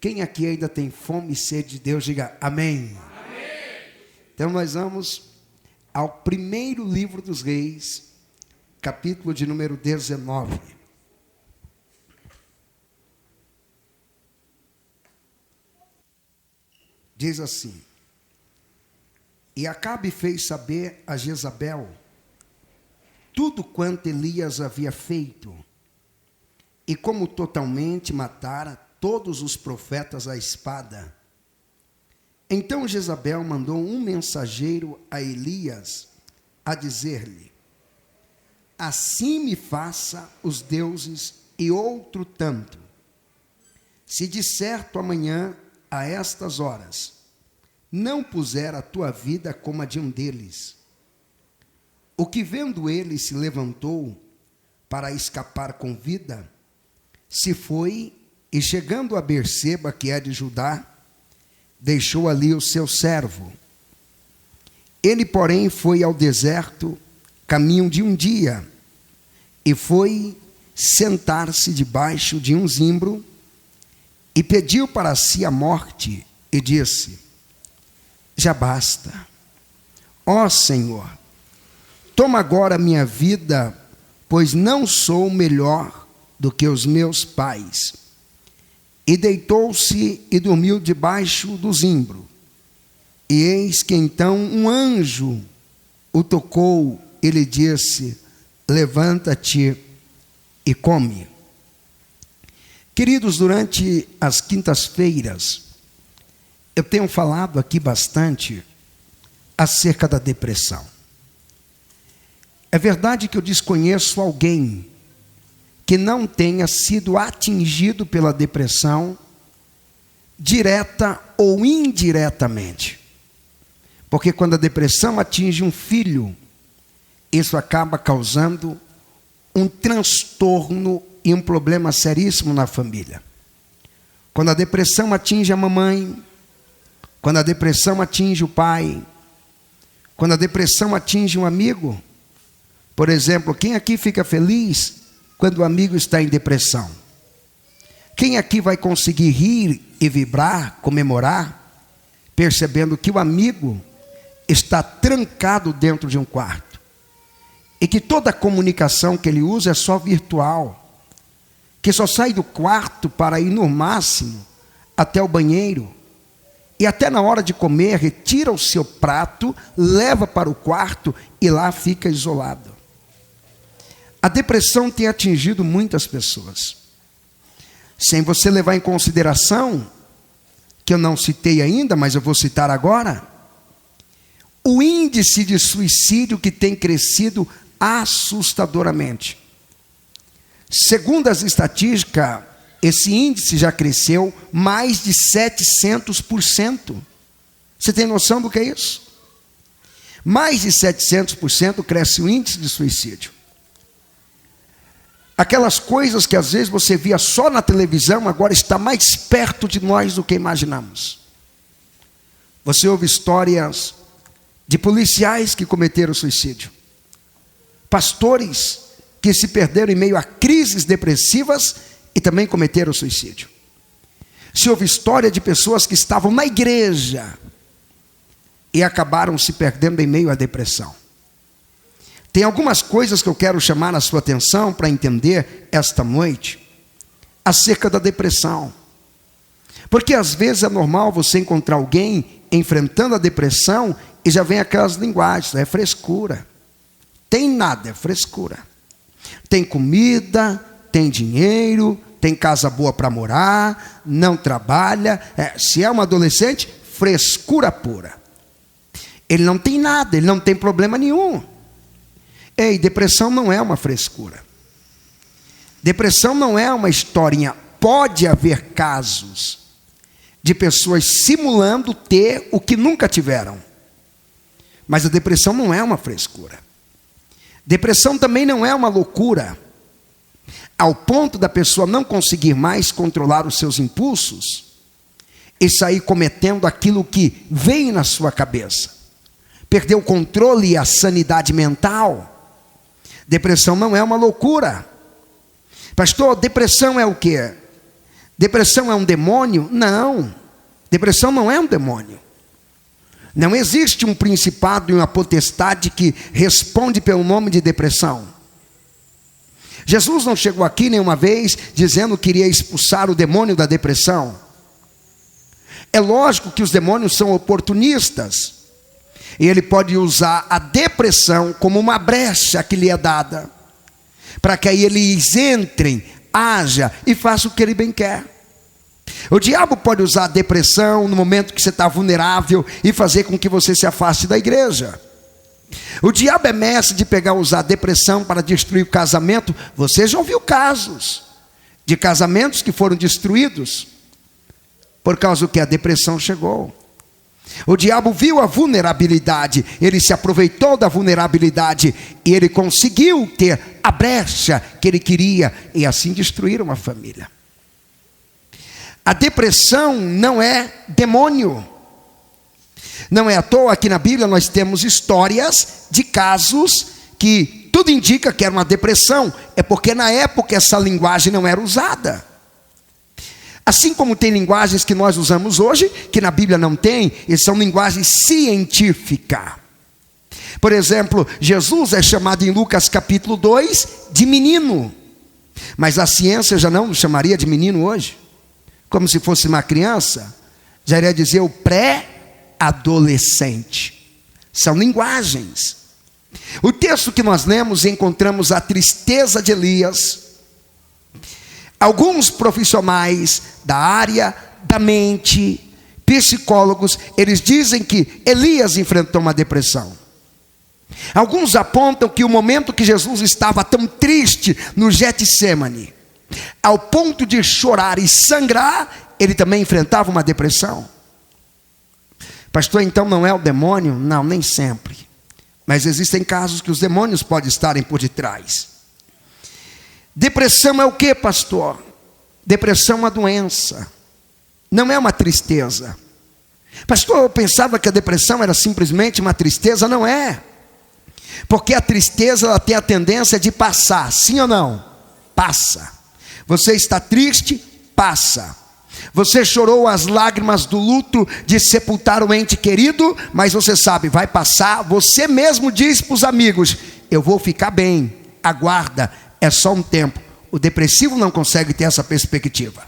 Quem aqui ainda tem fome e sede de Deus, diga amém. Amém. Então nós vamos ao primeiro livro dos Reis, capítulo de número 19. Diz assim: E Acabe fez saber a Jezabel tudo quanto Elias havia feito, e como totalmente matara todos os profetas à espada. Então Jezabel mandou um mensageiro a Elias a dizer-lhe: Assim me faça os deuses e outro tanto, se de certo amanhã a estas horas não puser a tua vida como a de um deles. O que vendo ele se levantou para escapar com vida, se foi e chegando a Berseba, que é de Judá, deixou ali o seu servo. Ele, porém, foi ao deserto, caminho de um dia, e foi sentar-se debaixo de um zimbro, e pediu para si a morte, e disse: Já basta, ó Senhor, toma agora minha vida, pois não sou melhor do que os meus pais. E deitou-se e dormiu debaixo do zimbro. E eis que então um anjo o tocou e lhe disse: Levanta-te e come. Queridos, durante as quintas-feiras, eu tenho falado aqui bastante acerca da depressão. É verdade que eu desconheço alguém que não tenha sido atingido pela depressão, direta ou indiretamente. Porque quando a depressão atinge um filho, isso acaba causando um transtorno e um problema seríssimo na família. Quando a depressão atinge a mamãe, quando a depressão atinge o pai, quando a depressão atinge um amigo, por exemplo, quem aqui fica feliz quando o amigo está em depressão? Quem aqui vai conseguir rir e vibrar, comemorar, percebendo que o amigo está trancado dentro de um quarto e que toda a comunicação que ele usa é só virtual, que só sai do quarto para ir no máximo até o banheiro, e até na hora de comer retira o seu prato, leva para o quarto e lá fica isolado? A depressão tem atingido muitas pessoas. Sem você levar em consideração, que eu não citei ainda, mas eu vou citar agora, o índice de suicídio que tem crescido assustadoramente. Segundo as estatísticas, esse índice já cresceu mais de 700%. Você tem noção do que é isso? Mais de 700% cresce o índice de suicídio. Aquelas coisas que às vezes você via só na televisão, agora está mais perto de nós do que imaginamos. Você ouve histórias de policiais que cometeram suicídio, pastores que se perderam em meio a crises depressivas e também cometeram suicídio. Se ouve história de pessoas que estavam na igreja e acabaram se perdendo em meio à depressão. Tem algumas coisas que eu quero chamar a sua atenção para entender esta noite acerca da depressão. Porque às vezes é normal você encontrar alguém enfrentando a depressão e já vem aquelas linguagens: é frescura. Tem nada, é frescura. Tem comida, tem dinheiro, tem casa boa para morar, não trabalha. Se é um adolescente, frescura pura. Ele não tem nada, ele não tem problema nenhum. Ei, depressão não é uma frescura. Depressão não é uma historinha. Pode haver casos de pessoas simulando ter o que nunca tiveram. Mas a depressão não é uma frescura. Depressão também não é uma loucura, ao ponto da pessoa não conseguir mais controlar os seus impulsos e sair cometendo aquilo que vem na sua cabeça. Perder o controle e a sanidade mental. Depressão não é uma loucura. Pastor, depressão é o quê? Depressão é um demônio? Não. Depressão não é um demônio. Não existe um principado e uma potestade que responde pelo nome de depressão. Jesus não chegou aqui nenhuma vez dizendo que iria expulsar o demônio da depressão. É lógico que os demônios são oportunistas. E ele pode usar a depressão como uma brecha que lhe é dada, para que aí eles entrem, haja e façam o que ele bem quer. O diabo pode usar a depressão no momento que você está vulnerável e fazer com que você se afaste da igreja. O diabo é mestre de usar a depressão para destruir o casamento. Você já ouviu casos de casamentos que foram destruídos por causa do que a depressão chegou. O diabo viu a vulnerabilidade, ele se aproveitou da vulnerabilidade e ele conseguiu ter a brecha que ele queria e assim destruir uma família. A depressão não é demônio. Não é à toa que na Bíblia nós temos histórias de casos que tudo indica que era uma depressão. É porque na época essa linguagem não era usada. Assim como tem linguagens que nós usamos hoje, que na Bíblia não tem, e são linguagens científicas. Por exemplo, Jesus é chamado em Lucas capítulo 2 de menino. Mas a ciência já não o chamaria de menino hoje. Como se fosse uma criança, já iria dizer o pré-adolescente. São linguagens. O texto que nós lemos, encontramos a tristeza de Elias. Alguns profissionais da área da mente, psicólogos, eles dizem que Elias enfrentou uma depressão. Alguns apontam que o momento que Jesus estava tão triste no Getsêmani, ao ponto de chorar e sangrar, ele também enfrentava uma depressão. Pastor, então não é o demônio? Não, nem sempre. Mas existem casos que os demônios podem estarem por detrás. Depressão é o que, pastor? Depressão é uma doença, não é uma tristeza. Pastor, eu pensava que a depressão era simplesmente uma tristeza. Não é. Porque a tristeza ela tem a tendência de passar, sim ou não? Passa. Você está triste? Passa. Você chorou as lágrimas do luto de sepultar um ente querido, mas você sabe, vai passar. Você mesmo diz para os amigos, eu vou ficar bem, aguarda, é só um tempo. O depressivo não consegue ter essa perspectiva.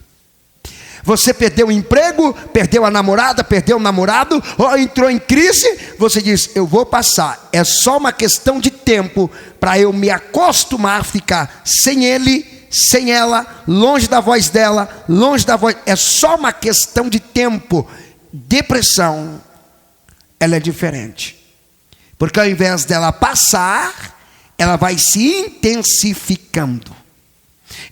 Você perdeu o emprego, perdeu a namorada, perdeu o namorado, ou entrou em crise, você diz, eu vou passar, é só uma questão de tempo para eu me acostumar a ficar sem ele, sem ela, longe da voz dela, longe da voz, é só uma questão de tempo. Depressão, ela é diferente, porque ao invés dela passar, ela vai se intensificando.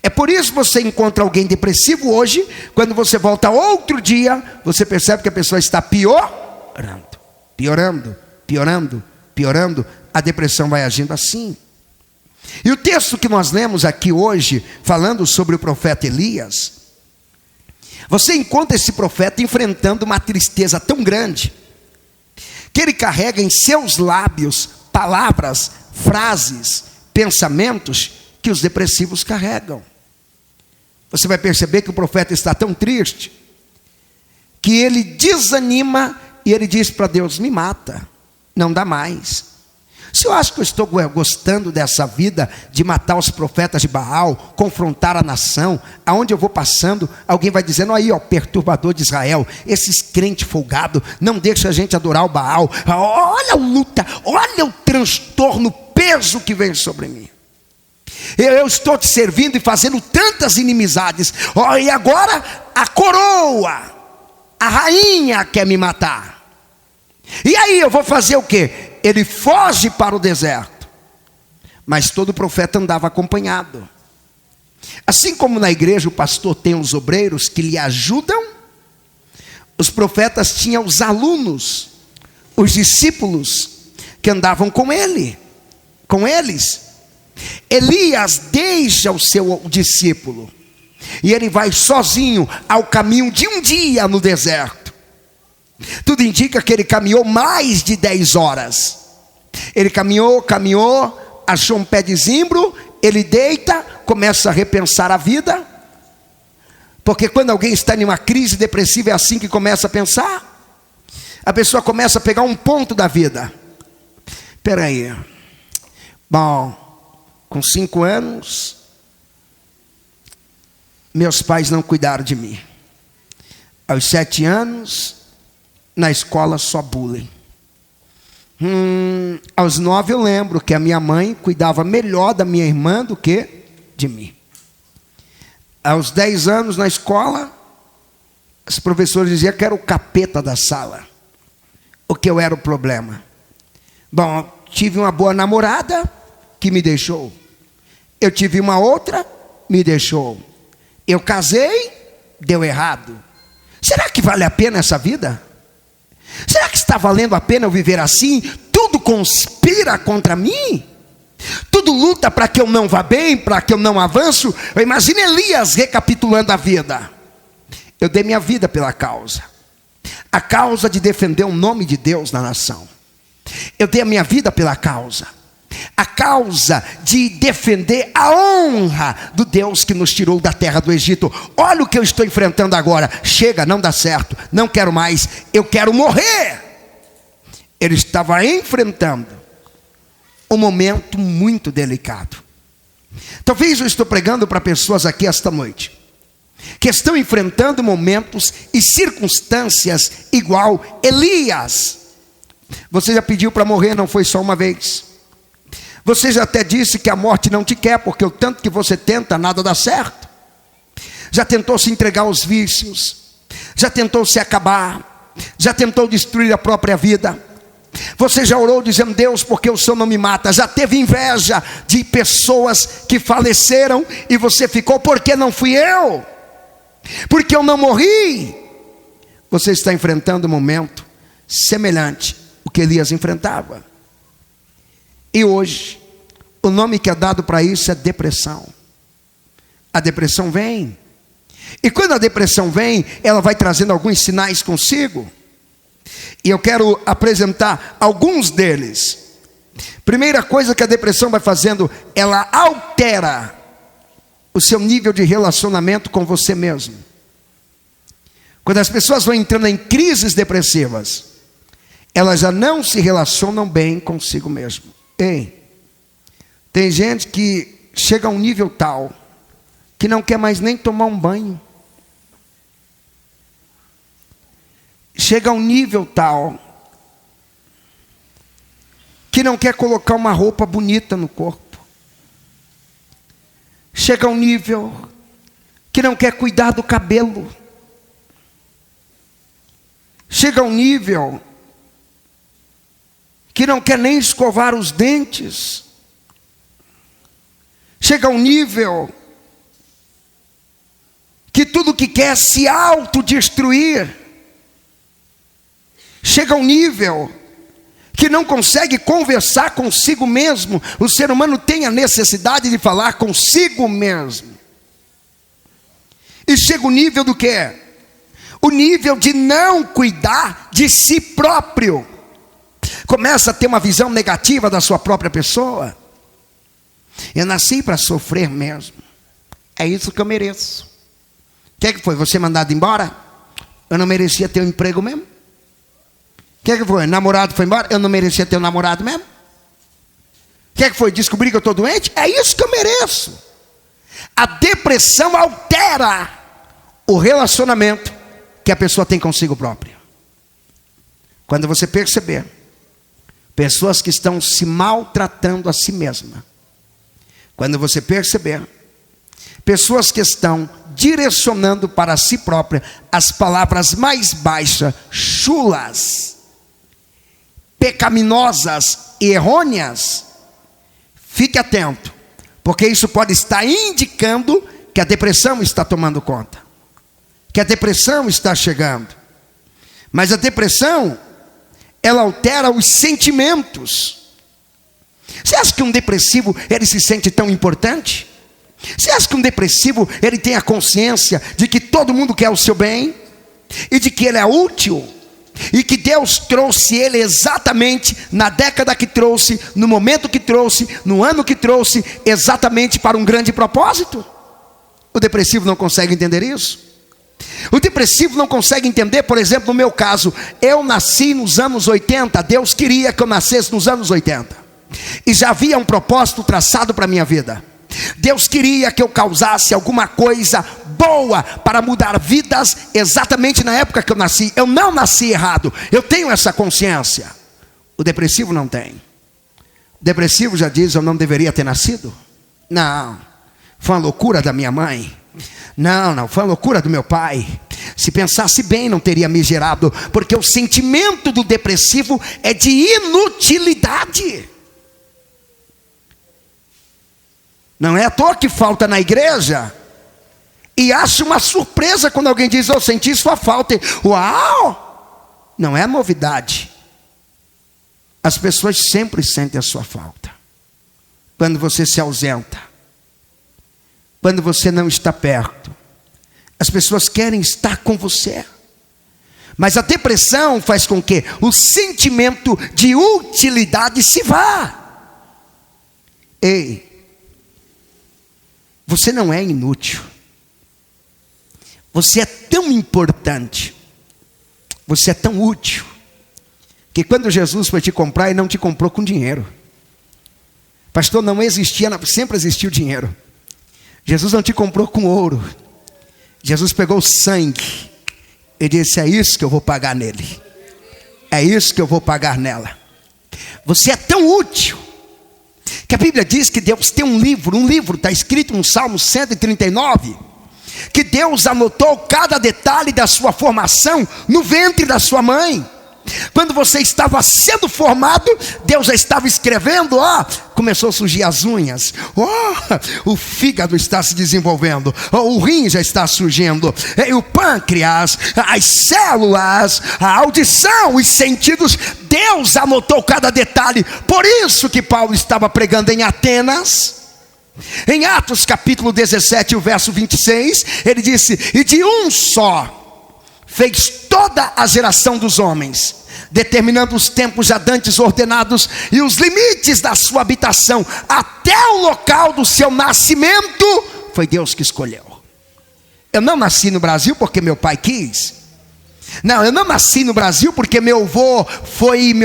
É por isso que você encontra alguém depressivo hoje, quando você volta outro dia, você percebe que a pessoa está piorando, piorando, piorando, piorando. A depressão vai agindo assim. E o texto que nós lemos aqui hoje, falando sobre o profeta Elias, você encontra esse profeta enfrentando uma tristeza tão grande, que ele carrega em seus lábios palavras, frases, pensamentos que os depressivos carregam. Você vai perceber que o profeta está tão triste, que ele desanima e ele diz para Deus, me mata, não dá mais. Se eu acho que eu estou gostando dessa vida de matar os profetas de Baal, confrontar a nação, aonde eu vou passando, alguém vai dizendo, aí ó, perturbador de Israel, esses crentes folgados, não deixa a gente adorar o Baal, olha a luta, olha o transtorno, o peso que vem sobre mim. Eu estou te servindo e fazendo tantas inimizades, e agora a coroa, a rainha quer me matar. E aí eu vou fazer o quê? Ele foge para o deserto. Mas todo profeta andava acompanhado. Assim como na igreja o pastor tem os obreiros que lhe ajudam, os profetas tinham os alunos, os discípulos que andavam com eles. Elias deixa o seu discípulo e ele vai sozinho ao caminho de um dia no deserto. Tudo indica que ele caminhou mais de 10 horas. Ele caminhou, achou um pé de zimbro, ele deita, começa a repensar a vida. Porque quando alguém está em uma crise depressiva, é assim que começa a pensar. A pessoa começa a pegar um ponto da vida. Espera aí. Bom, com 5 anos, meus pais não cuidaram de mim. Aos 7 anos, na escola só bullying. Aos 9 eu lembro que a minha mãe cuidava melhor da minha irmã do que de mim. Aos 10 anos na escola, os professores diziam que era o capeta da sala, o que eu era o problema. Bom, tive uma boa namorada que me deixou. Eu tive uma outra, me deixou. Eu casei, deu errado. Será que vale a pena essa vida? Será que está valendo a pena eu viver assim? Tudo conspira contra mim? Tudo luta para que eu não vá bem, para que eu não avanço? Imagine Elias recapitulando a vida. Eu dei minha vida pela causa. A causa de defender o nome de Deus na nação. Eu dei a minha vida pela causa. A causa de defender a honra do Deus que nos tirou da terra do Egito. Olha o que eu estou enfrentando agora. Chega, não dá certo, não quero mais, eu quero morrer. Ele estava enfrentando um momento muito delicado. Talvez eu estou pregando para pessoas aqui esta noite que estão enfrentando momentos e circunstâncias igual Elias. Você já pediu para morrer, não foi só uma vez. Você já até disse que a morte não te quer, porque o tanto que você tenta, nada dá certo. Já tentou se entregar aos vícios, já tentou se acabar, já tentou destruir a própria vida. Você já orou dizendo: Deus, porque o Senhor não me mata? Já teve inveja de pessoas que faleceram e você ficou: por que não fui eu? Porque eu não morri? Você está enfrentando um momento semelhante ao que Elias enfrentava. E hoje, o nome que é dado para isso é depressão. A depressão vem. E quando a depressão vem, ela vai trazendo alguns sinais consigo. E eu quero apresentar alguns deles. Primeira coisa que a depressão vai fazendo, ela altera o seu nível de relacionamento com você mesmo. Quando as pessoas vão entrando em crises depressivas, elas já não se relacionam bem consigo mesmo. Ei, tem gente que chega a um nível tal que não quer mais nem tomar um banho. Chega a um nível tal que não quer colocar uma roupa bonita no corpo. Chega a um nível que não quer cuidar do cabelo. Chega a um nível que não quer nem escovar os dentes. Chega a um nível que tudo que quer é se autodestruir. Chega a um nível que não consegue conversar consigo mesmo. O ser humano tem a necessidade de falar consigo mesmo. E chega o nível do quê? O nível de não cuidar de si próprio. Começa a ter uma visão negativa da sua própria pessoa. Eu nasci para sofrer mesmo. É isso que eu mereço. O que foi? Você mandado embora? Eu não merecia ter um emprego mesmo? O que foi? Namorado foi embora? Eu não merecia ter um namorado mesmo? O que foi? Descobrir que eu estou doente? É isso que eu mereço. A depressão altera o relacionamento que a pessoa tem consigo própria. Quando você perceber pessoas que estão se maltratando a si mesma, quando você perceber pessoas que estão direcionando para si própria as palavras mais baixas, chulas, pecaminosas e errôneas, fique atento, porque isso pode estar indicando que a depressão está tomando conta, que a depressão está chegando. Mas a depressão, ela altera os sentimentos. Você acha que um depressivo, ele se sente tão importante? Você acha que um depressivo, ele tem a consciência de que todo mundo quer o seu bem? E de que ele é útil? E que Deus trouxe ele exatamente na década que trouxe, no momento que trouxe, no ano que trouxe, exatamente para um grande propósito? O depressivo não consegue entender isso. O depressivo não consegue entender, por exemplo, no meu caso, eu nasci nos anos 80, Deus queria que eu nascesse nos anos 80, e já havia um propósito traçado para a minha vida. Deus queria que eu causasse alguma coisa boa para mudar vidas exatamente na época que eu nasci. Eu não nasci errado, eu tenho essa consciência. O depressivo não tem. O depressivo já diz: eu não deveria ter nascido. Não, foi uma loucura da minha mãe. Não, foi uma loucura do meu pai. Se pensasse bem, não teria me gerado. Porque o sentimento do depressivo é de inutilidade. Não é à toa que falta na igreja e acha uma surpresa quando alguém diz: eu senti sua falta. Uau! Não é novidade. As pessoas sempre sentem a sua falta. Quando você se ausenta, quando você não está perto, as pessoas querem estar com você. Mas a depressão faz com que o sentimento de utilidade se vá. Ei, você não é inútil. Você é tão importante. Você é tão útil, que quando Jesus foi te comprar, Ele não te comprou com dinheiro. Pastor, não existia, sempre existiu dinheiro. Jesus não te comprou com ouro. Jesus pegou o sangue e disse: é isso que eu vou pagar nele. É isso que eu vou pagar nela. Você é tão útil, que a Bíblia diz que Deus tem um livro, está escrito no Salmo 139, que Deus anotou cada detalhe da sua formação no ventre da sua mãe. Quando você estava sendo formado, Deus já estava escrevendo, começou a surgir as unhas, o fígado está se desenvolvendo, o rim já está surgindo, e o pâncreas, as células, a audição, os sentidos. Deus anotou cada detalhe. Por isso que Paulo estava pregando em Atenas. Em Atos capítulo 17, o verso 26, ele disse: e de um só fez toda a geração dos homens, determinando os tempos já dantes ordenados e os limites da sua habitação, até o local do seu nascimento, foi Deus que escolheu. Eu não nasci no Brasil porque meu pai quis. Não, eu não nasci no Brasil porque meu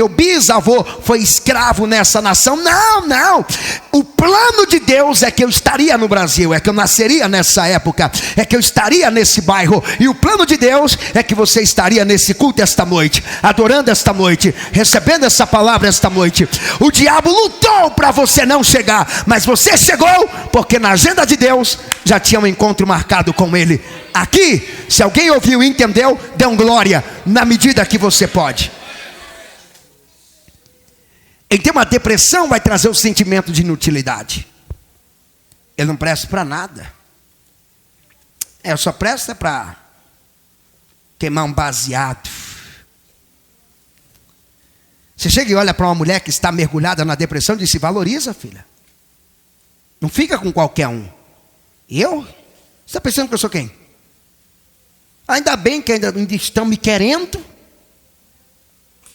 bisavô foi escravo nessa nação. Não. O plano de Deus é que eu estaria no Brasil, é que eu nasceria nessa época, é que eu estaria nesse bairro. E o plano de Deus é que você estaria nesse culto esta noite, adorando esta noite, recebendo essa palavra esta noite. O diabo lutou para você não chegar, mas você chegou porque na agenda de Deus já tinha um encontro marcado com Ele. Aqui, se alguém ouviu e entendeu, dê um glória na medida que você pode. Então a depressão vai trazer o sentimento de inutilidade. Eu não presto para nada. Eu só presto para queimar um baseado. Você chega e olha para uma mulher que está mergulhada na depressão e diz: se valoriza, filha. Não fica com qualquer um. Eu? Você está pensando que eu sou quem? Ainda bem que ainda estão me querendo.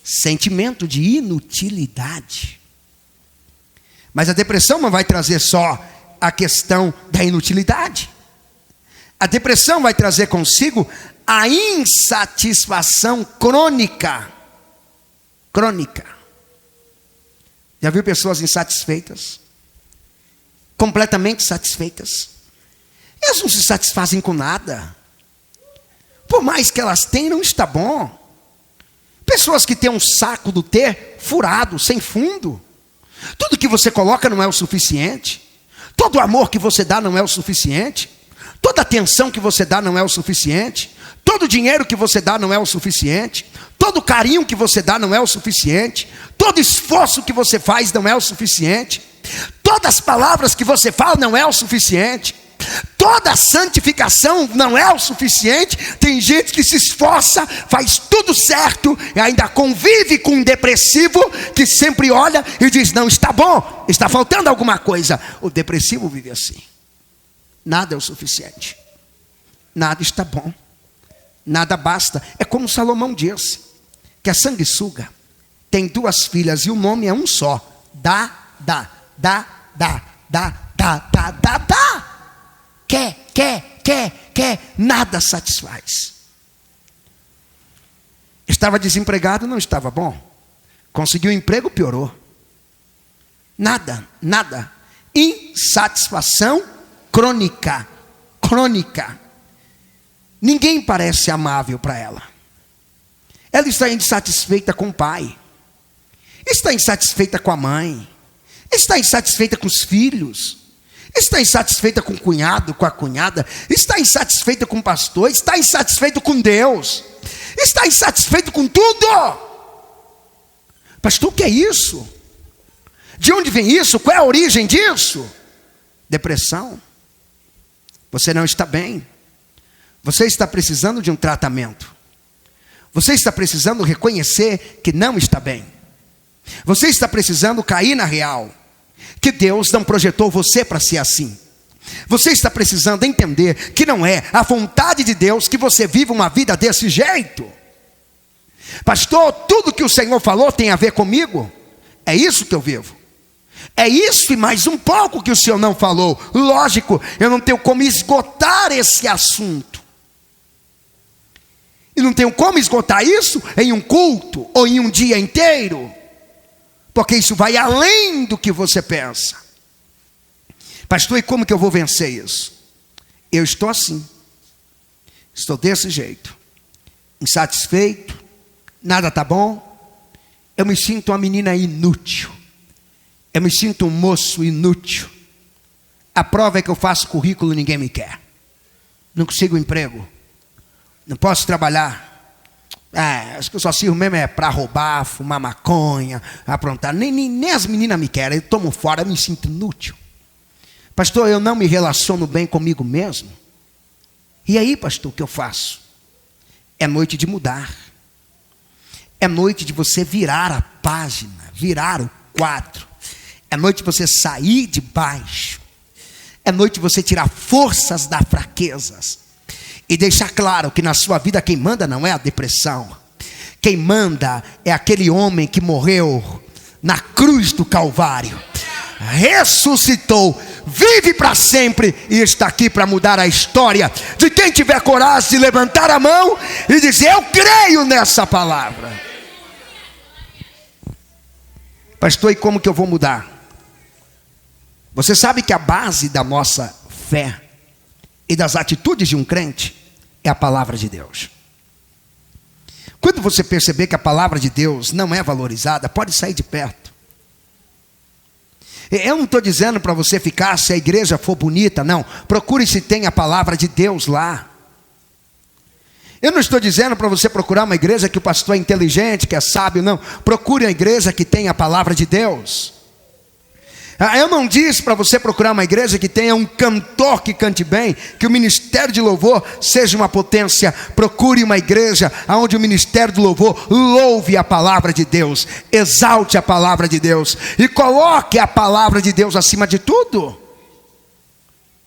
Sentimento de inutilidade. Mas a depressão não vai trazer só a questão da inutilidade. A depressão vai trazer consigo a insatisfação crônica. Já viu pessoas insatisfeitas? Completamente satisfeitas. Elas não se satisfazem com nada. Por mais que elas tenham, não está bom. Pessoas que têm um saco do ter furado, sem fundo. Tudo que você coloca não é o suficiente. Todo amor que você dá não é o suficiente. Toda atenção que você dá não é o suficiente. Todo dinheiro que você dá não é o suficiente. Todo carinho que você dá não é o suficiente. Todo esforço que você faz não é o suficiente. Todas as palavras que você fala não é o suficiente. Toda a santificação não é o suficiente. Tem gente que se esforça, faz tudo certo e ainda convive com um depressivo que sempre olha e diz: não está bom, está faltando alguma coisa. O depressivo vive assim. Nada é o suficiente. Nada está bom. Nada basta. É como Salomão disse, que a sanguessuga tem 2 filhas e o nome é um só. Dá. Quer. quer, nada satisfaz. Estava desempregado, não estava bom. Conseguiu um emprego, piorou. Nada. Insatisfação crônica. Ninguém parece amável para ela. Ela está insatisfeita com o pai. Está insatisfeita com a mãe. Está insatisfeita com os filhos. Está insatisfeita com o cunhado, com a cunhada. Está insatisfeita com o pastor. Está insatisfeita com Deus. Está insatisfeito com tudo. Pastor, o que é isso? De onde vem isso? Qual é a origem disso? Depressão. Você não está bem. Você está precisando de um tratamento. Você está precisando reconhecer que não está bem. Você está precisando cair na real, que Deus não projetou você para ser assim. Você está precisando entender que não é a vontade de Deus que você viva uma vida desse jeito. Pastor, tudo que o Senhor falou tem a ver comigo? É isso que eu vivo. É isso e mais um pouco que o Senhor não falou. Lógico, eu não tenho como esgotar esse assunto. E não tenho como esgotar isso em um culto ou em um dia inteiro. Porque isso vai além do que você pensa. Pastor, e como que eu vou vencer isso? Eu estou assim. Estou desse jeito. Insatisfeito. Nada está bom. Eu me sinto uma menina inútil. Eu me sinto um moço inútil. A prova é que eu faço currículo e ninguém me quer. Não consigo emprego. Não posso trabalhar. Acho que eu só sirvo mesmo para roubar, fumar maconha, aprontar. Nem as meninas me querem. Eu tomo fora, eu me sinto inútil. Pastor, eu não me relaciono bem comigo mesmo. E aí, pastor, o que eu faço? É noite de mudar. É noite de você virar a página, virar o quadro. É noite de você sair de baixo. É noite de você tirar forças das fraquezas. E deixar claro que na sua vida quem manda não é a depressão. Quem manda é aquele homem que morreu na cruz do Calvário. Ressuscitou, vive para sempre e está aqui para mudar a história de quem tiver coragem de levantar a mão e dizer: eu creio nessa palavra. Pastor, e como que eu vou mudar? Você sabe que a base da nossa fé e das atitudes de um crente é a palavra de Deus. Quando você perceber que a palavra de Deus não é valorizada, pode sair de perto. Eu não estou dizendo para você ficar se a igreja for bonita, não. Procure se tem a palavra de Deus lá. Eu não estou dizendo para você procurar uma igreja que o pastor é inteligente, que é sábio, não. Procure uma igreja que tenha a palavra de Deus. Eu não disse para você procurar uma igreja que tenha um cantor que cante bem, que o ministério de louvor seja uma potência. Procure uma igreja onde o ministério de louvor louve a palavra de Deus, exalte a palavra de Deus e coloque a palavra de Deus acima de tudo.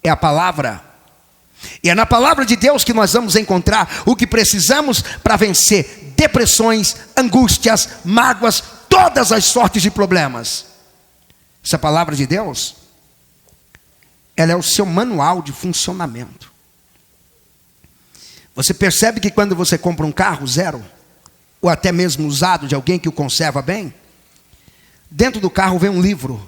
É a palavra. E é na palavra de Deus que nós vamos encontrar o que precisamos para vencer depressões, angústias, mágoas, todas as sortes de problemas. Essa palavra de Deus, ela é o seu manual de funcionamento. Você percebe que quando você compra um carro zero, ou até mesmo usado de alguém que o conserva bem, dentro do carro vem um livro.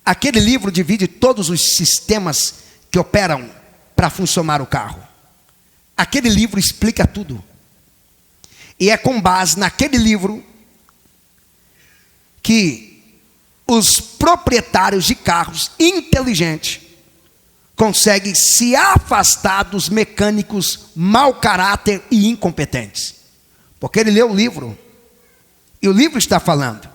Aquele livro divide todos os sistemas que operam para funcionar o carro. Aquele livro explica tudo. E é com base naquele livro que os proprietários de carros inteligentes conseguem se afastar dos mecânicos mau caráter e incompetentes. Porque ele leu o livro. E o livro está falando.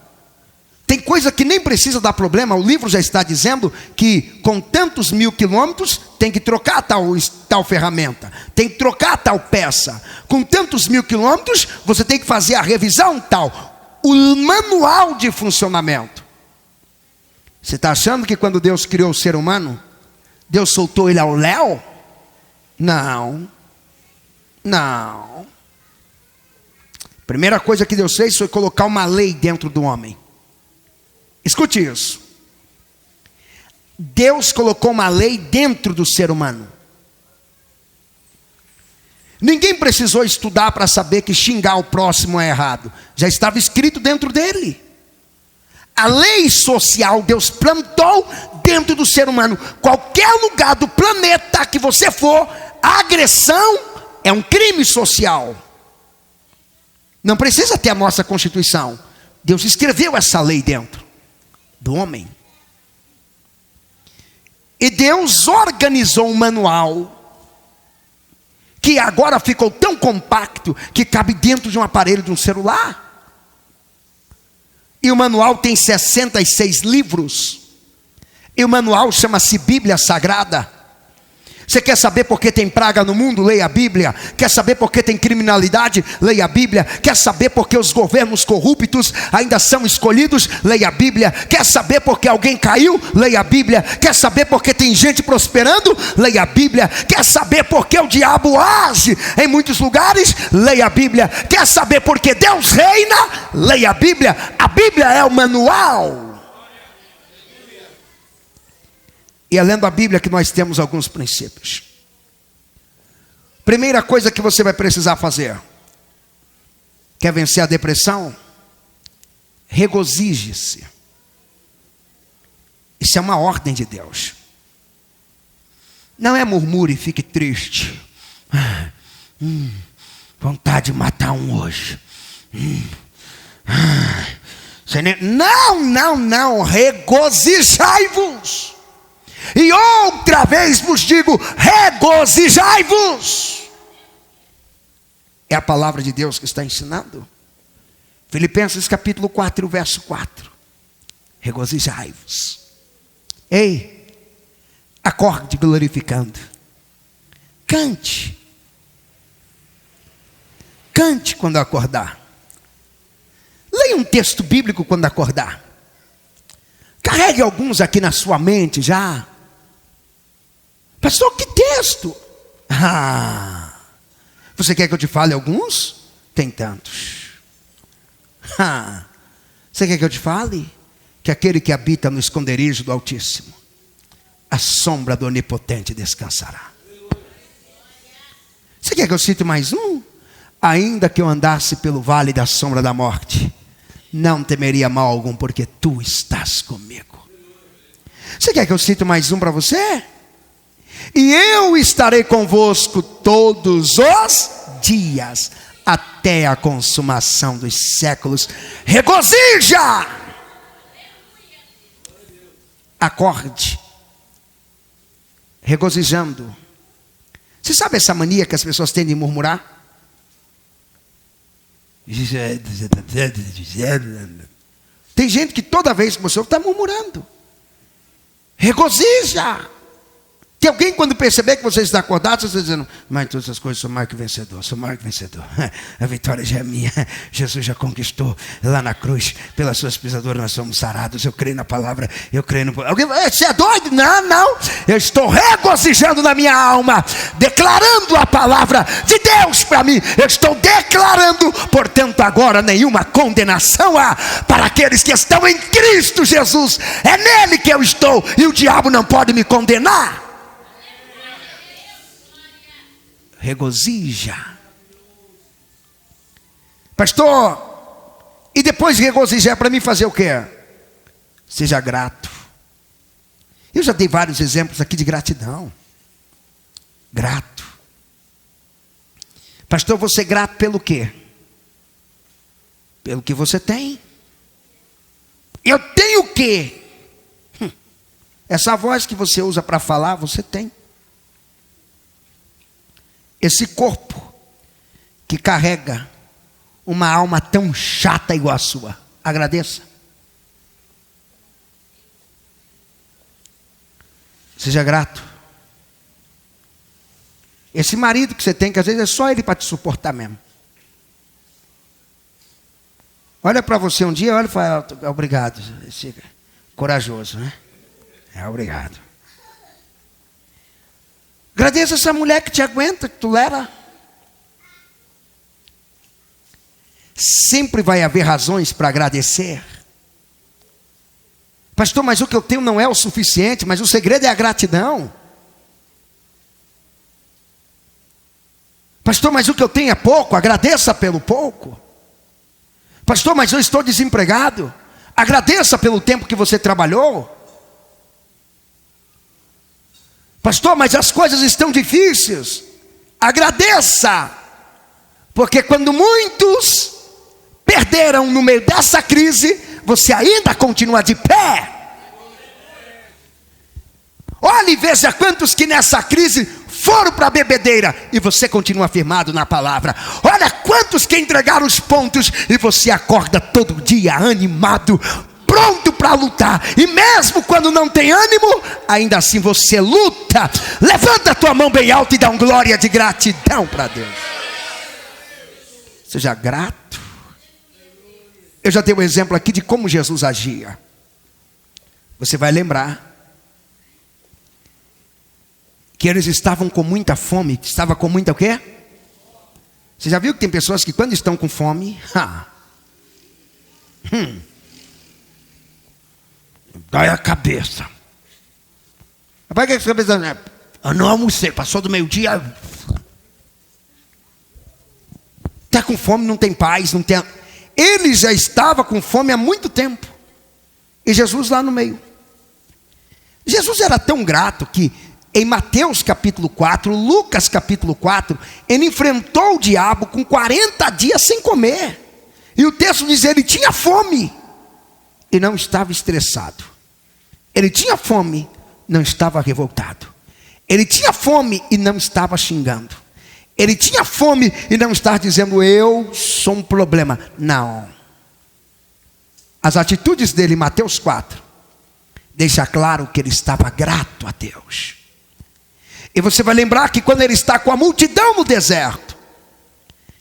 Tem coisa que nem precisa dar problema. O livro já está dizendo que com tantos 1000 quilômetros tem que trocar tal ferramenta. Tem que trocar tal peça. Com tantos 1000 quilômetros você tem que fazer a revisão tal. O manual de funcionamento. Você está achando que quando Deus criou o ser humano, Deus soltou ele ao léu? Não. Primeira coisa que Deus fez foi colocar uma lei dentro do homem. Escute isso. Deus colocou uma lei dentro do ser humano. Ninguém precisou estudar para saber que xingar o próximo é errado. Já estava escrito dentro dele. A lei social Deus plantou dentro do ser humano. Qualquer lugar do planeta que você for, a agressão é um crime social. Não precisa ter a nossa Constituição. Deus escreveu essa lei dentro do homem. E Deus organizou um manual que agora ficou tão compacto que cabe dentro de um aparelho de um celular. E o manual tem 66 livros. E o manual chama-se Bíblia Sagrada. Você quer saber por que tem praga no mundo? Leia a Bíblia. Quer saber por que tem criminalidade? Leia a Bíblia. Quer saber por que os governos corruptos ainda são escolhidos? Leia a Bíblia. Quer saber por que alguém caiu? Leia a Bíblia. Quer saber por que tem gente prosperando? Leia a Bíblia. Quer saber por que o diabo age em muitos lugares? Leia a Bíblia. Quer saber por que Deus reina? Leia a Bíblia. A Bíblia é o manual. E é lendo a Bíblia que nós temos alguns princípios. Primeira coisa que você vai precisar fazer: quer vencer a depressão? Regozije-se. Isso é uma ordem de Deus. Não é murmure e fique triste. Vontade de matar um hoje. Não. Regozijai-vos. E outra vez vos digo: regozijai-vos. É a palavra de Deus que está ensinando. Filipenses capítulo 4, verso 4. Regozijai-vos. Ei, acorde glorificando. Cante. Cante quando acordar. Leia um texto bíblico quando acordar. Carregue alguns aqui na sua mente já. Pastor, que texto? Você quer que eu te fale alguns? Tem tantos. Você quer que eu te fale? Que aquele que habita no esconderijo do Altíssimo, a sombra do Onipotente descansará. Você quer que eu cite mais um? Ainda que eu andasse pelo vale da sombra da morte, não temeria mal algum, porque tu estás comigo. Você quer que eu cite mais um para você? E eu estarei convosco todos os dias, até a consumação dos séculos. Regozija! Acorde. Regozijando. Você sabe essa mania que as pessoas têm de murmurar? Tem gente que toda vez que você está murmurando. Regozija. Tem alguém quando perceber que você está acordado, você está dizendo: mas todas essas coisas sou mais que vencedor, sou mais que vencedor. A vitória já é minha. Jesus já conquistou lá na cruz. Pelas suas pisaduras nós somos sarados. Eu creio na palavra, eu creio no... Alguém, você é doido? Não. Eu estou regozijando na minha alma, declarando a palavra de Deus para mim. Eu estou declarando, portanto agora nenhuma condenação há para aqueles que estão em Cristo Jesus. É nele que eu estou e o diabo não pode me condenar. Regozija. Pastor, e depois de regozijar, para mim fazer o quê? Seja grato. Eu já dei vários exemplos aqui de gratidão. Grato. Pastor, você é grato pelo quê? Pelo que você tem. Eu tenho o quê? Essa voz que você usa para falar, você tem. Esse corpo que carrega uma alma tão chata igual a sua, agradeça. Seja grato. Esse marido que você tem, que às vezes é só ele para te suportar mesmo. Olha para você um dia, olha e fala: obrigado. Esse corajoso, né? Obrigado. Agradeça essa mulher que te aguenta, que tu leva. Sempre vai haver razões para agradecer. Pastor, mas o que eu tenho não é o suficiente. Mas o segredo é a gratidão. Pastor, mas o que eu tenho é pouco. Agradeça pelo pouco. Pastor, mas eu estou desempregado. Agradeça pelo tempo que você trabalhou. Pastor, mas as coisas estão difíceis. Agradeça. Porque quando muitos perderam no meio dessa crise, você ainda continua de pé. Olhe e veja quantos que nessa crise foram para a bebedeira e você continua firmado na palavra. Olha quantos que entregaram os pontos e você acorda todo dia animado, pronto para lutar. E mesmo quando não tem ânimo, ainda assim você luta. Levanta a tua mão bem alta e dá uma glória de gratidão para Deus. Seja grato. Eu já dei um exemplo aqui de como Jesus agia. Você vai lembrar que eles estavam com muita fome. Estava com muita o quê? Você já viu que tem pessoas que quando estão com fome, dói a cabeça. Rapaz, que essa cabeça? Eu não almocei, passou do meio-dia. Está com fome, não tem paz, não tem. Ele já estava com fome há muito tempo. E Jesus lá no meio. Jesus era tão grato que em Mateus capítulo 4, Lucas capítulo 4, ele enfrentou o diabo com 40 dias sem comer. E o texto diz que ele tinha fome e não estava estressado. Ele tinha fome, não estava revoltado. Ele tinha fome e não estava xingando. Ele tinha fome e não estava dizendo eu sou um problema. Não. As atitudes dele em Mateus 4 deixa claro que ele estava grato a Deus. E você vai lembrar que quando ele está com a multidão no deserto,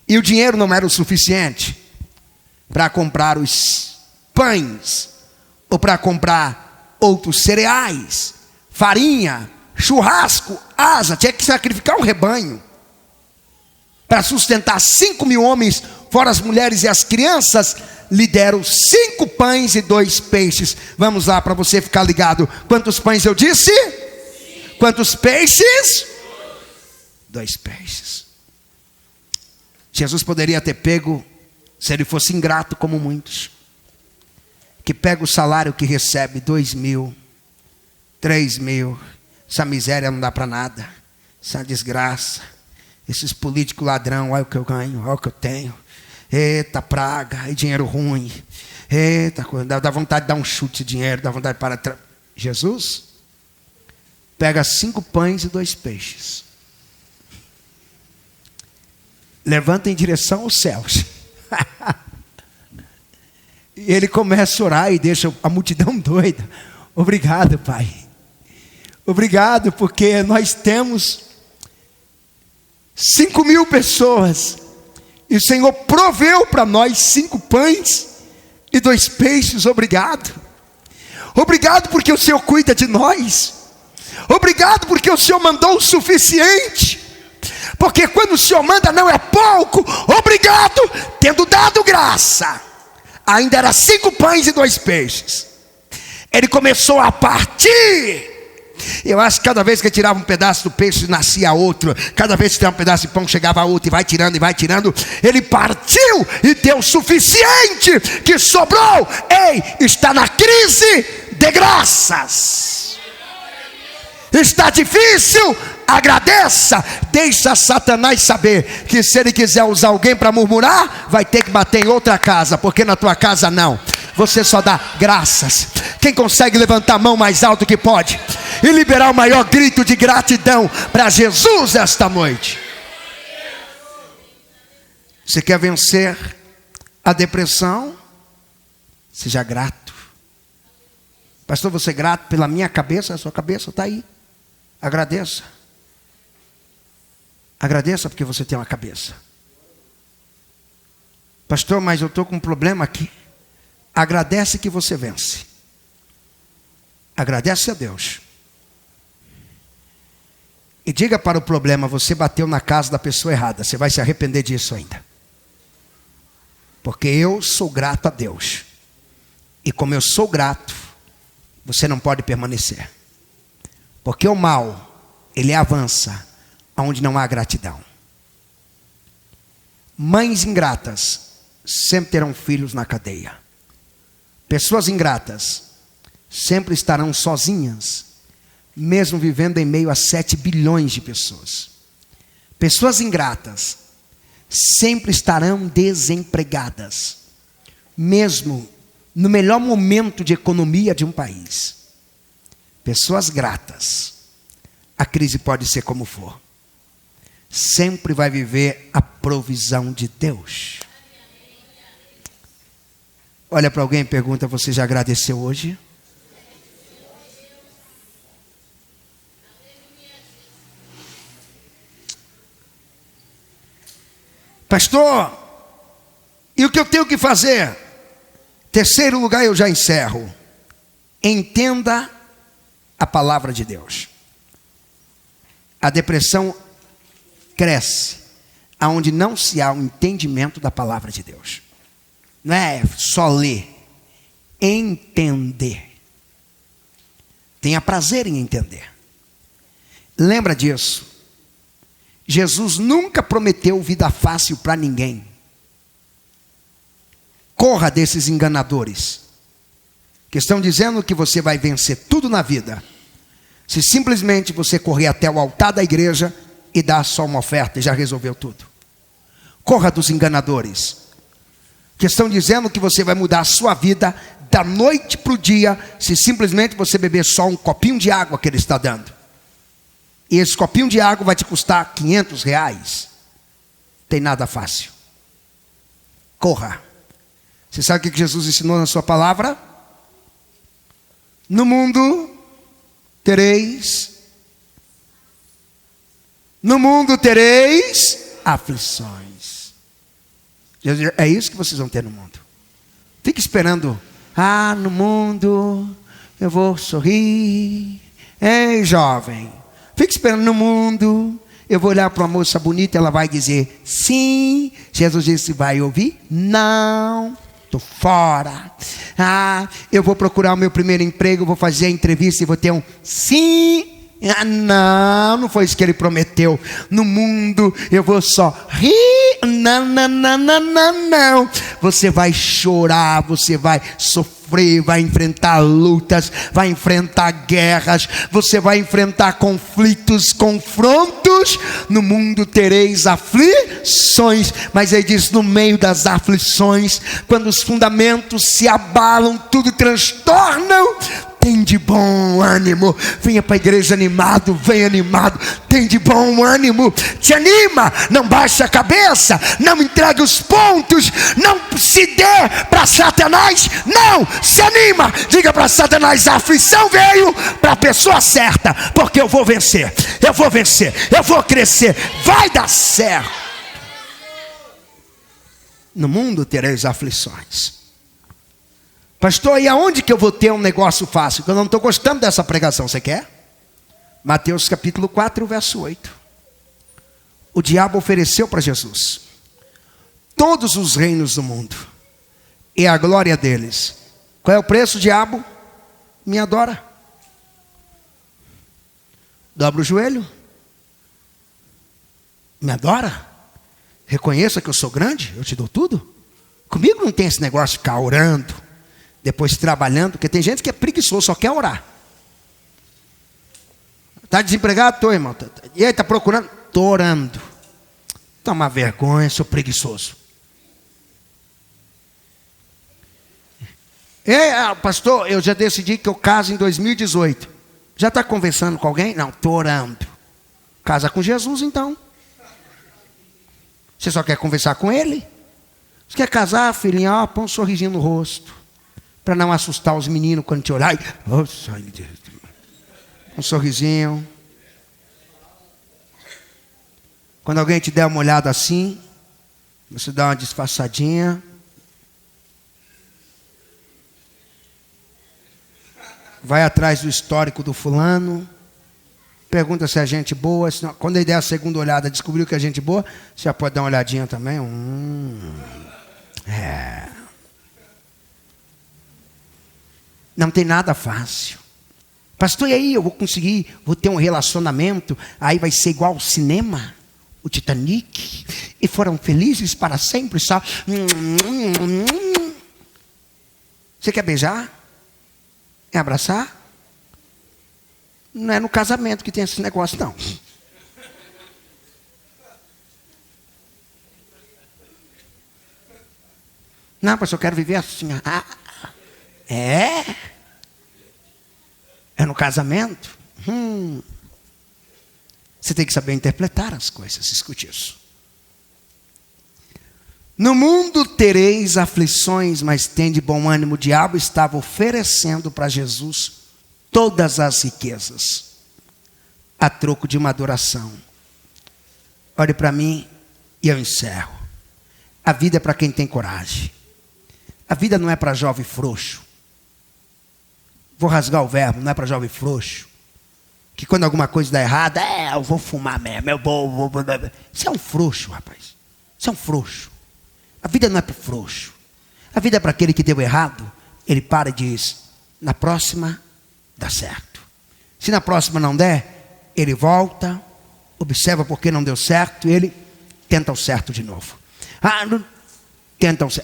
e o dinheiro não era o suficiente para comprar os pães, ou para comprar outros cereais, farinha, churrasco, asa, tinha que sacrificar um rebanho para sustentar 5.000 homens, fora as mulheres e as crianças. Lhe deram 5 pães e 2 peixes. Vamos lá para você ficar ligado. Quantos pães eu disse? Quantos peixes? 2 peixes. Jesus poderia ter pego, se ele fosse ingrato como muitos, que pega o salário que recebe, 2.000, 3.000, essa miséria não dá para nada, essa desgraça, esses políticos ladrão, olha o que eu ganho, olha o que eu tenho, eita praga, e dinheiro ruim, eita coisa, dá vontade de dar um chute de dinheiro, dá vontade de parar. Jesus pega 5 pães e 2 peixes, levanta em direção aos céus, e ele começa a orar e deixa a multidão doida. Obrigado, Pai, obrigado, porque nós temos 5.000 pessoas, e o Senhor proveu para nós 5 pães e 2 peixes. Obrigado, obrigado porque o Senhor cuida de nós. Obrigado porque o Senhor mandou o suficiente. Porque quando o Senhor manda não é pouco. Obrigado, tendo dado graça, ainda era 5 pães e 2 peixes. Ele começou a partir. Eu acho que cada vez que tirava um pedaço do peixe, nascia outro. Cada vez que tirava um pedaço de pão, chegava outro. E vai tirando, e vai tirando. Ele partiu e deu o suficiente que sobrou. Ei, está na crise de graças. Está difícil, agradeça. Deixa Satanás saber que se ele quiser usar alguém para murmurar, vai ter que bater em outra casa, porque na tua casa não. Você só dá graças. Quem consegue levantar a mão mais alto que pode e liberar o maior grito de gratidão para Jesus esta noite? Você quer vencer a depressão? Seja grato. Pastor, você é grato pela minha cabeça? A sua cabeça está aí. Agradeça. Agradeça porque você tem uma cabeça. Pastor, mas eu estou com um problema aqui. Agradece que você vence. Agradece a Deus. E diga para o problema: você bateu na casa da pessoa errada. Você vai se arrepender disso ainda. Porque eu sou grato a Deus. E como eu sou grato, você não pode permanecer. Porque o mal, ele avança aonde não há gratidão. Mães ingratas sempre terão filhos na cadeia. Pessoas ingratas sempre estarão sozinhas, mesmo vivendo em meio a 7 bilhões de pessoas. Pessoas ingratas sempre estarão desempregadas, mesmo no melhor momento de economia de um país. Pessoas gratas, a crise pode ser como for, sempre vai viver a provisão de Deus. Olha para alguém e pergunta: você já agradeceu hoje? Pastor, e o que eu tenho que fazer? Terceiro lugar, eu já encerro. Entenda a palavra de Deus. A depressão cresce aonde não se há um entendimento da palavra de Deus. Não é só ler, entender. Tenha prazer em entender. Lembra disso. Jesus nunca prometeu vida fácil para ninguém. Corra desses enganadores, que estão dizendo que você vai vencer tudo na vida, se simplesmente você correr até o altar da igreja e dar só uma oferta e já resolveu tudo. Corra dos enganadores, que estão dizendo que você vai mudar a sua vida da noite para o dia, se simplesmente você beber só um copinho de água que ele está dando. E esse copinho de água vai te custar R$500. Tem nada fácil. Corra. Você sabe o que Jesus ensinou na sua palavra? No mundo tereis aflições. É isso que vocês vão ter no mundo. Fique esperando. No mundo eu vou sorrir. Ei, jovem, fique esperando. No mundo eu vou olhar para uma moça bonita, ela vai dizer sim. Jesus disse: vai ouvir? Não, estou fora. Eu vou procurar o meu primeiro emprego, vou fazer a entrevista e vou ter um sim. Não foi isso que ele prometeu. No mundo eu vou só rir. Não. Você vai chorar, você vai sofrer, vai enfrentar lutas, vai enfrentar guerras, você vai enfrentar conflitos, confrontos. No mundo tereis aflições, mas ele diz: no meio das aflições, quando os fundamentos se abalam, tudo transtornam, tem de bom ânimo. Venha para a igreja animado, vem animado, tem de bom ânimo, te anima, não baixe a cabeça, não entregue os pontos, não se dê para Satanás, não, se anima, diga para Satanás: a aflição veio para a pessoa certa, porque eu vou vencer, eu vou crescer, vai dar certo. No mundo tereis aflições. Pastor, e aonde que eu vou ter um negócio fácil? Eu não estou gostando dessa pregação, você quer? Mateus capítulo 4, verso 8. O diabo ofereceu para Jesus todos os reinos do mundo e a glória deles. Qual é o preço, diabo? Me adora. Dobra o joelho. Me adora. Reconheça que eu sou grande, eu te dou tudo. Comigo não tem esse negócio de ficar orando, depois trabalhando, porque tem gente que é preguiçoso, só quer orar. Está desempregado? Estou, irmão. E aí, está procurando? Estou orando. Toma vergonha, sou preguiçoso. Pastor, eu já decidi que eu caso em 2018. Já está conversando com alguém? Não, estou orando. Casa com Jesus, então. Você só quer conversar com Ele? Você quer casar, filhinho? Põe um sorrisinho no rosto, para não assustar os meninos quando te olhar. Um sorrisinho. Quando alguém te der uma olhada assim, você dá uma disfarçadinha. Vai atrás do histórico do fulano. Pergunta se é gente boa. Quando ele der a segunda olhada, descobriu que é gente boa, você já pode dar uma olhadinha também. Não tem nada fácil. Pastor, e aí eu vou ter um relacionamento, aí vai ser igual ao cinema? o Titanic e foram felizes para sempre, só. Você quer beijar? Quer abraçar? Não é no casamento que tem esse negócio, não. Não, pastor, eu quero viver assim. É no casamento? Você tem que saber interpretar as coisas. Escute isso. No mundo tereis aflições, mas tende bom ânimo. O diabo estava oferecendo para Jesus todas as riquezas a troco de uma adoração. Olhe para mim e eu encerro. A vida é para quem tem coragem. A vida não é para jovem frouxo. Vou rasgar o verbo, não é para jovem frouxo. Que quando alguma coisa dá errada, eu vou fumar mesmo, eu vou. Você é um frouxo, rapaz. Você é um frouxo. A vida não é para o frouxo. A vida é para aquele que deu errado. Ele para e diz, na próxima dá certo. Se na próxima não der, ele volta, observa porque não deu certo, ele tenta o certo de novo.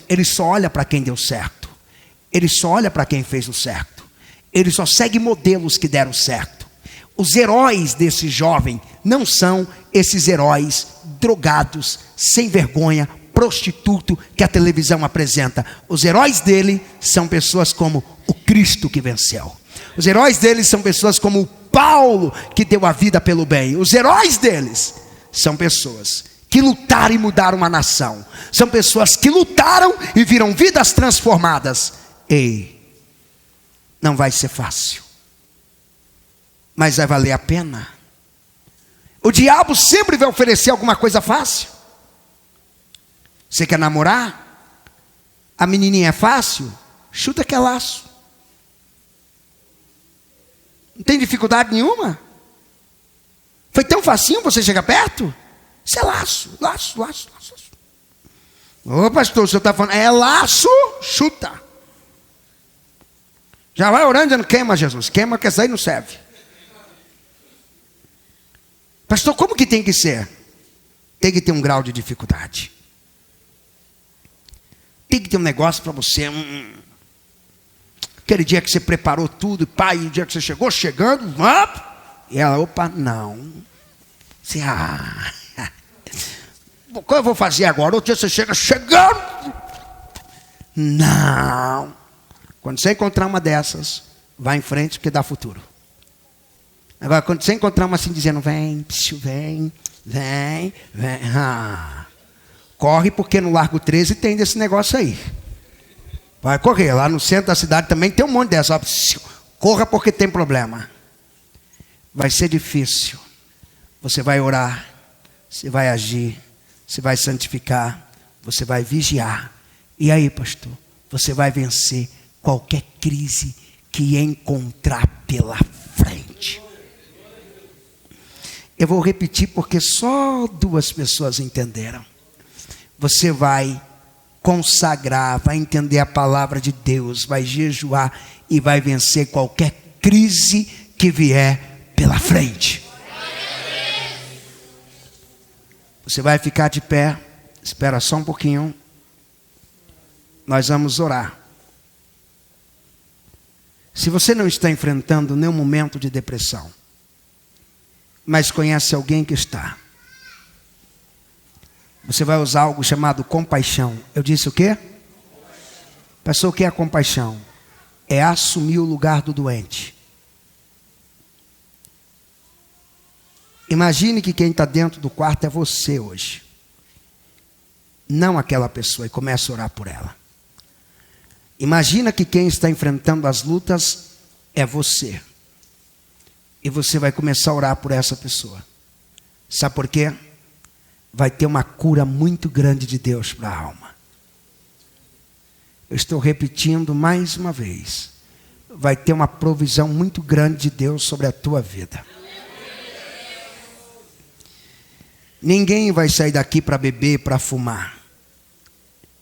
Ele só olha para quem deu certo. Ele só olha para quem fez o certo. Ele só segue modelos que deram certo. Os heróis desse jovem não são esses heróis drogados, sem vergonha, prostituto que a televisão apresenta. Os heróis dele são pessoas como o Cristo que venceu. Os heróis deles são pessoas como o Paulo que deu a vida pelo bem. Os heróis deles são pessoas que lutaram e mudaram uma nação. São pessoas que lutaram e viram vidas transformadas. Não vai ser fácil, mas vai valer a pena. O diabo sempre vai oferecer alguma coisa fácil. Você quer namorar? A menininha é fácil? Chuta que é laço. Não tem dificuldade nenhuma? Foi tão facinho você chegar perto? Isso é laço. Ô pastor, o senhor está falando, é laço, chuta. Já vai orando dizendo, queima Jesus, queima que essa aí não serve. Pastor, como que tem que ser? Tem que ter um grau de dificuldade. Tem que ter um negócio para você. Aquele dia que você preparou tudo, pai, o dia que você chegou, chegando, e ela, opa, não. Você, o que eu vou fazer agora? Outro dia você chega, chegando. Não. Quando você encontrar uma dessas, vá em frente, porque dá futuro. Agora, quando você encontrar uma assim, dizendo, vem, corre, porque no Largo 13 tem desse negócio aí. Vai correr, lá no centro da cidade também tem um monte dessa. Corra porque tem problema. Vai ser difícil. Você vai orar, você vai agir, você vai santificar, você vai vigiar. E aí, pastor, você vai vencer qualquer crise que encontrar pela frente. Eu vou repetir porque só 2 pessoas entenderam. Você vai consagrar, vai entender a palavra de Deus, vai jejuar e vai vencer qualquer crise que vier pela frente. Você vai ficar de pé, espera só um pouquinho. Nós vamos orar. Se você não está enfrentando nenhum momento de depressão, mas conhece alguém que está, você vai usar algo chamado compaixão. Eu disse o quê? Pessoal, o que é a compaixão? É assumir o lugar do doente. Imagine que quem está dentro do quarto é você hoje, não aquela pessoa, e comece a orar por ela. Imagina que quem está enfrentando as lutas é você, e você vai começar a orar por essa pessoa. Sabe por quê? Vai ter uma cura muito grande de Deus para a alma. Eu estou repetindo mais uma vez. Vai ter uma provisão muito grande de Deus sobre a tua vida. Ninguém vai sair daqui para beber, para fumar.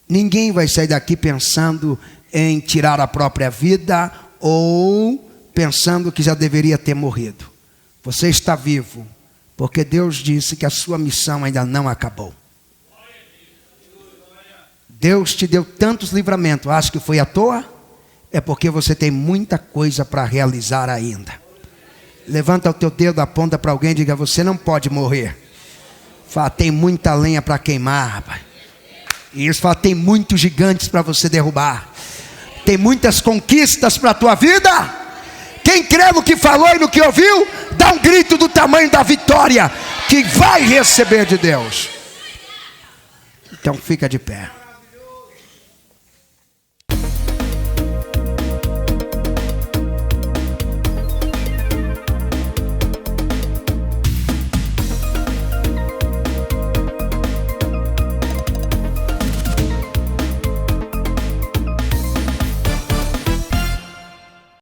Ninguém vai sair daqui pensando em tirar a própria vida ou pensando que já deveria ter morrido. Você está vivo Porque Deus disse que a sua missão ainda não acabou. Deus te deu tantos livramentos, acha que foi à toa? É porque você tem muita coisa para realizar ainda. Levanta o teu dedo, aponta para alguém e diga: você não pode morrer. Fala: tem muita lenha para queimar, rapaz. E isso fala: tem muitos gigantes para você derrubar. Tem muitas conquistas para a tua vida. Quem crê no que falou e no que ouviu, dá um grito do tamanho da vitória que vai receber de Deus. Então fica de pé.